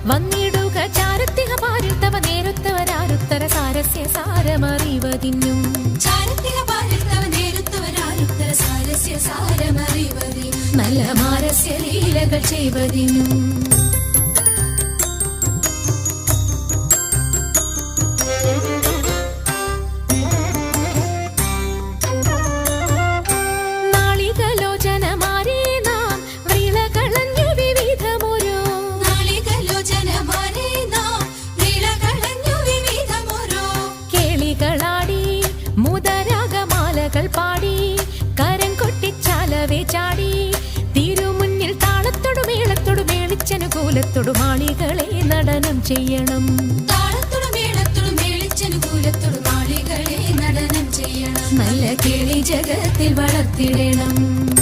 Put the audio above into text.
വന്നിടുക ചാരത്തിക പാരിൽ തവ നേരുത്തവരാരുത്തര സാരസ്യ സാരമറിവതിന്നും നല്ല മാരസ്യ ലീലകൾ ചെയ്വതിനും പാടി കരം കൊട്ടിച്ചാലവേ ചാടി തിരുമുന്നിൽ താളത്തോടു മേളത്തോടു മേളിച്ചനുകൂലത്തോടു മാളികളെ നടനം ചെയ്യണം നല്ല കിളി ജഗത്തിൽ വളർത്തിടണം.